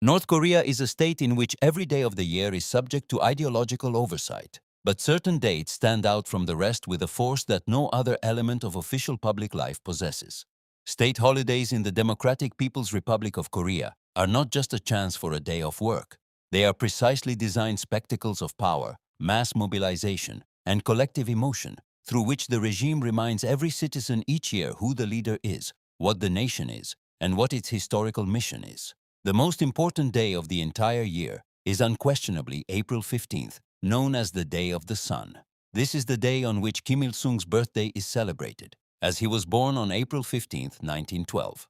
North Korea is a state in which every day of the year is subject to ideological oversight, but certain dates stand out from the rest with a force that no other element of official public life possesses. State holidays in the Democratic People's Republic of Korea are not just a chance for a day off work. They are precisely designed spectacles of power, mass mobilization, and collective emotion, through which the regime reminds every citizen each year who the leader is, what the nation is, and what its historical mission is. The most important day of the entire year is unquestionably April 15th, known as the Day of the Sun. This is the day on which Kim Il-sung's birthday is celebrated, as he was born on April 15th, 1912.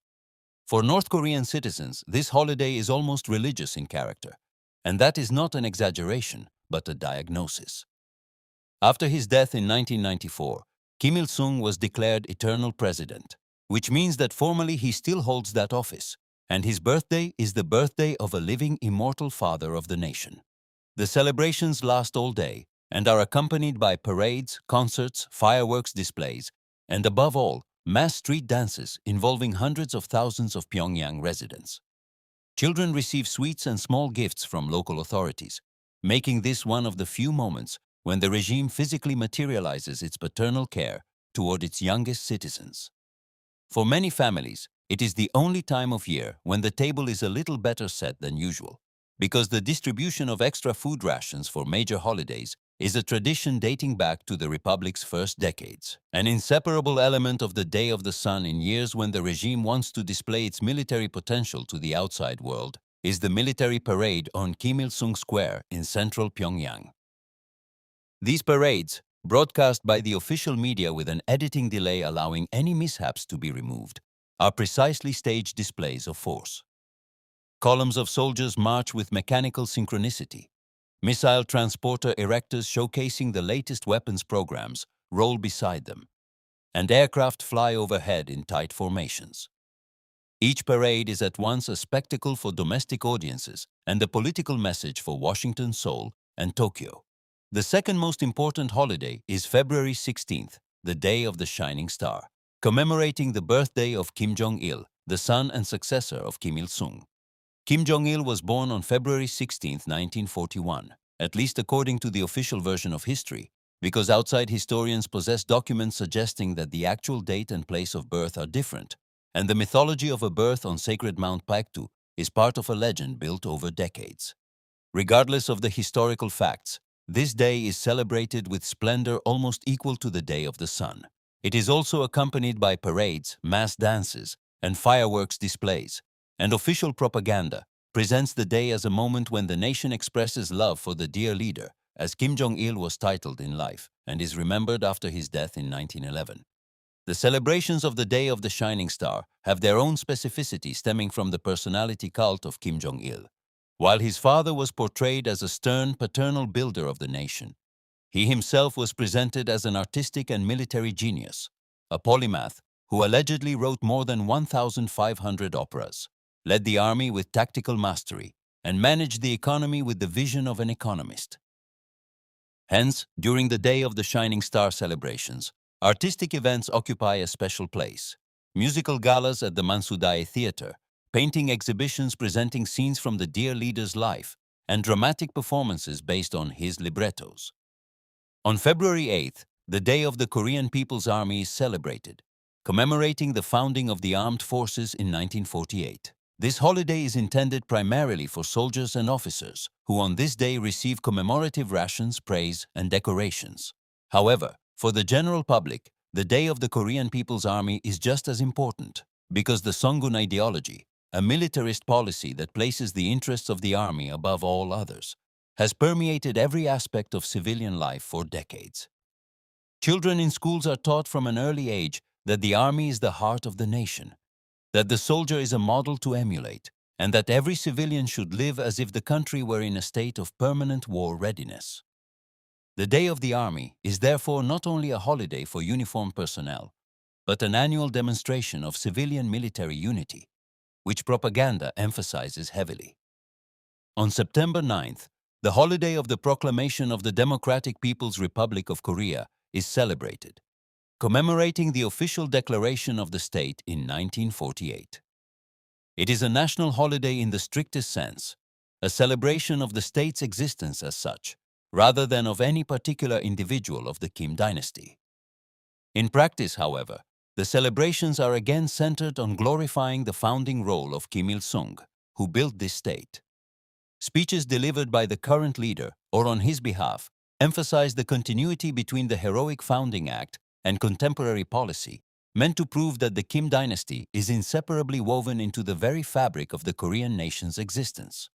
For North Korean citizens, this holiday is almost religious in character, and that is not an exaggeration, but a diagnosis. After his death in 1994, Kim Il-sung was declared eternal president, which means that formally he still holds that office, and his birthday is the birthday of a living immortal father of the nation. The celebrations last all day and are accompanied by parades, concerts, fireworks displays, and above all, mass street dances involving hundreds of thousands of Pyongyang residents. Children receive sweets and small gifts from local authorities, making this one of the few moments when the regime physically materializes its paternal care toward its youngest citizens. For many families, it is the only time of year when the table is a little better set than usual, because the distribution of extra food rations for major holidays is a tradition dating back to the Republic's first decades, an inseparable element of the Day of the Sun in years when the regime wants to display its military potential to the outside world, is the military parade on Kim Il-sung Square in central Pyongyang. These parades, broadcast by the official media with an editing delay allowing any mishaps to be removed, are precisely staged displays of force. Columns of soldiers march with mechanical synchronicity. Missile transporter erectors showcasing the latest weapons programs roll beside them, and aircraft fly overhead in tight formations. Each parade is at once a spectacle for domestic audiences and a political message for Washington, Seoul, and Tokyo. The second most important holiday is February 16th, the Day of the Shining Star, commemorating the birthday of Kim Jong-il, the son and successor of Kim Il-sung. Kim Jong-il was born on February 16, 1941, at least according to the official version of history, because outside historians possess documents suggesting that the actual date and place of birth are different, and the mythology of a birth on sacred Mount Paektu is part of a legend built over decades. Regardless of the historical facts, this day is celebrated with splendor almost equal to the Day of the Sun. It is also accompanied by parades, mass dances, and fireworks displays, and official propaganda presents the day as a moment when the nation expresses love for the dear leader, as Kim Jong-il was titled in life and is remembered after his death in 1911. The celebrations of the Day of the Shining Star have their own specificity stemming from the personality cult of Kim Jong-il. While his father was portrayed as a stern, paternal builder of the nation, he himself was presented as an artistic and military genius, a polymath who allegedly wrote more than 1,500 operas, led the army with tactical mastery, and managed the economy with the vision of an economist. Hence, during the Day of the Shining Star celebrations, artistic events occupy a special place. Musical galas at the Mansudae Theatre, painting exhibitions presenting scenes from the dear leader's life, and dramatic performances based on his librettos. On February 8th, the Day of the Korean People's Army is celebrated, commemorating the founding of the armed forces in 1948. This holiday is intended primarily for soldiers and officers, who on this day receive commemorative rations, praise, and decorations. However, for the general public, the Day of the Korean People's Army is just as important, because the Songun ideology, a militarist policy that places the interests of the army above all others, has permeated every aspect of civilian life for decades. Children in schools are taught from an early age that the army is the heart of the nation, that the soldier is a model to emulate, and that every civilian should live as if the country were in a state of permanent war readiness. The Day of the Army is therefore not only a holiday for uniformed personnel, but an annual demonstration of civilian-military unity, which propaganda emphasizes heavily. On September 9th, the holiday of the proclamation of the Democratic People's Republic of Korea is celebrated, commemorating the official declaration of the state in 1948. It is a national holiday in the strictest sense, a celebration of the state's existence as such, rather than of any particular individual of the Kim dynasty. In practice, however, the celebrations are again centered on glorifying the founding role of Kim Il-sung, who built this state. Speeches delivered by the current leader, or on his behalf, emphasize the continuity between the heroic founding act and contemporary policy, meant to prove that the Kim dynasty is inseparably woven into the very fabric of the Korean nation's existence.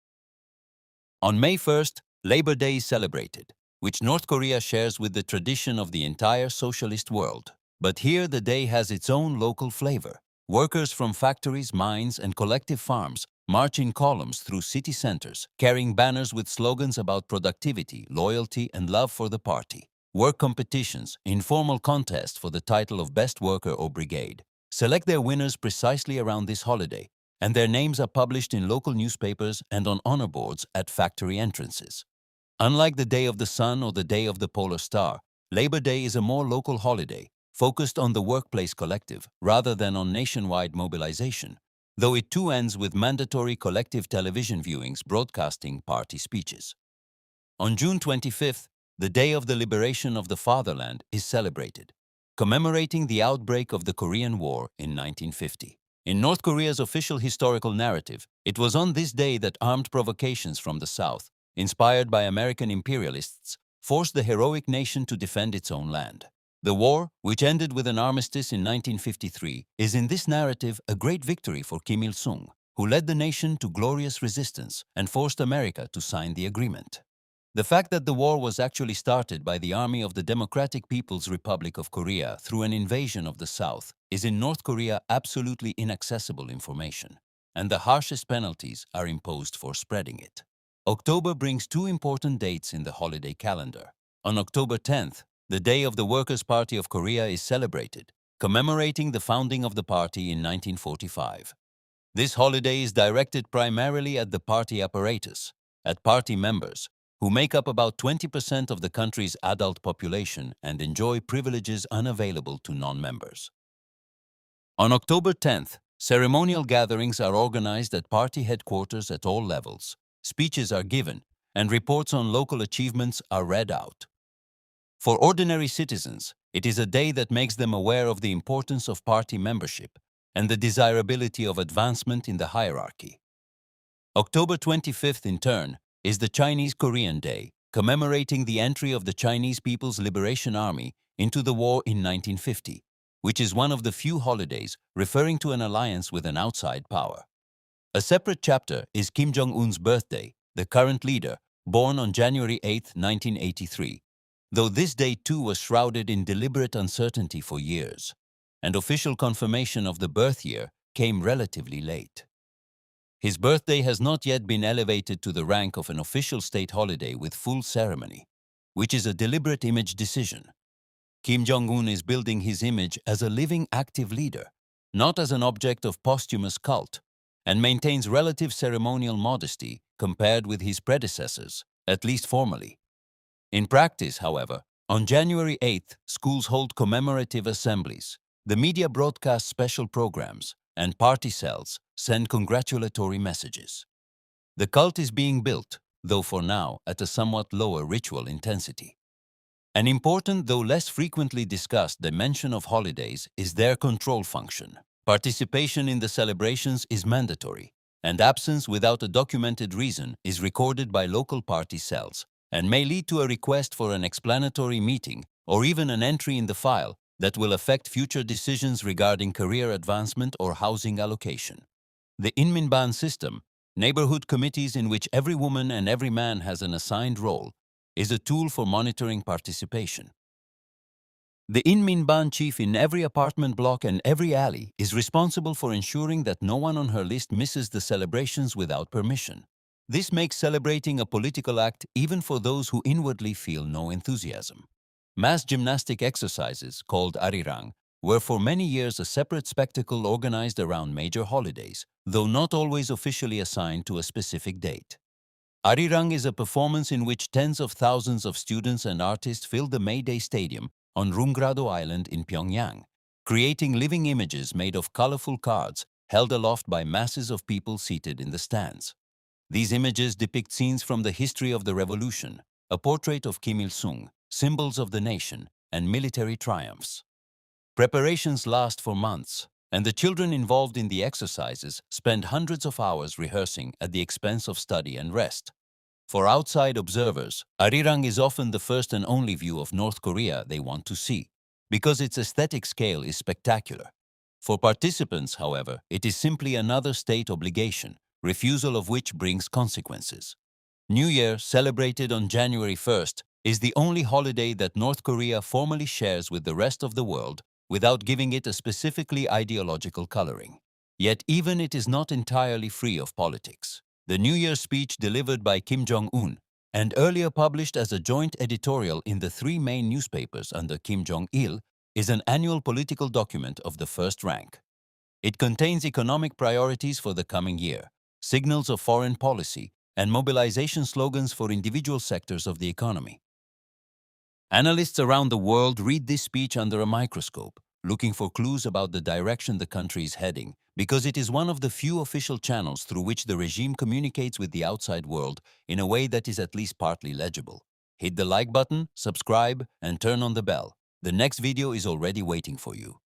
On May 1st, Labor Day is celebrated, which North Korea shares with the tradition of the entire socialist world. But here the day has its own local flavor. Workers from factories, mines, and collective farms march in columns through city centers, carrying banners with slogans about productivity, loyalty, and love for the party. Work competitions, informal contests for the title of best worker or brigade, select their winners precisely around this holiday, and their names are published in local newspapers and on honor boards at factory entrances. Unlike the Day of the Sun or the Day of the Polar Star, Labor Day is a more local holiday, focused on the workplace collective rather than on nationwide mobilization, though it too ends with mandatory collective television viewings broadcasting party speeches. On June 25th, the Day of the Liberation of the Fatherland is celebrated, commemorating the outbreak of the Korean War in 1950. In North Korea's official historical narrative, it was on this day that armed provocations from the South, inspired by American imperialists, forced the heroic nation to defend its own land. The war, which ended with an armistice in 1953, is in this narrative a great victory for Kim Il-sung, who led the nation to glorious resistance and forced America to sign the agreement. The fact that the war was actually started by the Army of the Democratic People's Republic of Korea through an invasion of the South is in North Korea absolutely inaccessible information, and the harshest penalties are imposed for spreading it. October brings two important dates in the holiday calendar. On October 10th, the Day of the Workers' Party of Korea is celebrated, commemorating the founding of the party in 1945. This holiday is directed primarily at the party apparatus, at party members, who make up about 20% of the country's adult population and enjoy privileges unavailable to non-members. On October 10th, ceremonial gatherings are organized at party headquarters at all levels, speeches are given, and reports on local achievements are read out. For ordinary citizens, it is a day that makes them aware of the importance of party membership and the desirability of advancement in the hierarchy. October 25th, in turn, is the Chinese Korean Day, commemorating the entry of the Chinese People's Liberation Army into the war in 1950, which is one of the few holidays referring to an alliance with an outside power. A separate chapter is Kim Jong-un's birthday, the current leader, born on January 8, 1983, though this day too was shrouded in deliberate uncertainty for years, and official confirmation of the birth year came relatively late. His birthday has not yet been elevated to the rank of an official state holiday with full ceremony, which is a deliberate image decision. Kim Jong-un is building his image as a living, active leader, not as an object of posthumous cult, and maintains relative ceremonial modesty compared with his predecessors, at least formally. In practice, however, on January 8th, schools hold commemorative assemblies, the media broadcast special programs, and party cells send congratulatory messages. The cult is being built, though for now at a somewhat lower ritual intensity. An important, though less frequently discussed, dimension of holidays is their control function. Participation in the celebrations is mandatory, and absence without a documented reason is recorded by local party cells and may lead to a request for an explanatory meeting or even an entry in the file that will affect future decisions regarding career advancement or housing allocation. The Inminban system, neighborhood committees in which every woman and every man has an assigned role, is a tool for monitoring participation. The Inminban chief in every apartment block and every alley is responsible for ensuring that no one on her list misses the celebrations without permission. This makes celebrating a political act even for those who inwardly feel no enthusiasm. Mass gymnastic exercises, called arirang, were for many years a separate spectacle organized around major holidays, though not always officially assigned to a specific date. Arirang is a performance in which tens of thousands of students and artists fill the May Day Stadium on Rungrado Island in Pyongyang, creating living images made of colorful cards held aloft by masses of people seated in the stands. These images depict scenes from the history of the revolution, a portrait of Kim Il-sung, symbols of the nation, and military triumphs. Preparations last for months, and the children involved in the exercises spend hundreds of hours rehearsing at the expense of study and rest. For outside observers, Arirang is often the first and only view of North Korea they want to see, because its aesthetic scale is spectacular. For participants, however, it is simply another state obligation, refusal of which brings consequences. New Year, celebrated on January 1st, is the only holiday that North Korea formally shares with the rest of the world without giving it a specifically ideological coloring. Yet even it is not entirely free of politics. The New Year speech delivered by Kim Jong-un, and earlier published as a joint editorial in the three main newspapers under Kim Jong-il, is an annual political document of the first rank. It contains economic priorities for the coming year, signals of foreign policy, and mobilization slogans for individual sectors of the economy. Analysts around the world read this speech under a microscope, looking for clues about the direction the country is heading, because it is one of the few official channels through which the regime communicates with the outside world in a way that is at least partly legible. Hit the like button, subscribe, and turn on the bell. The next video is already waiting for you.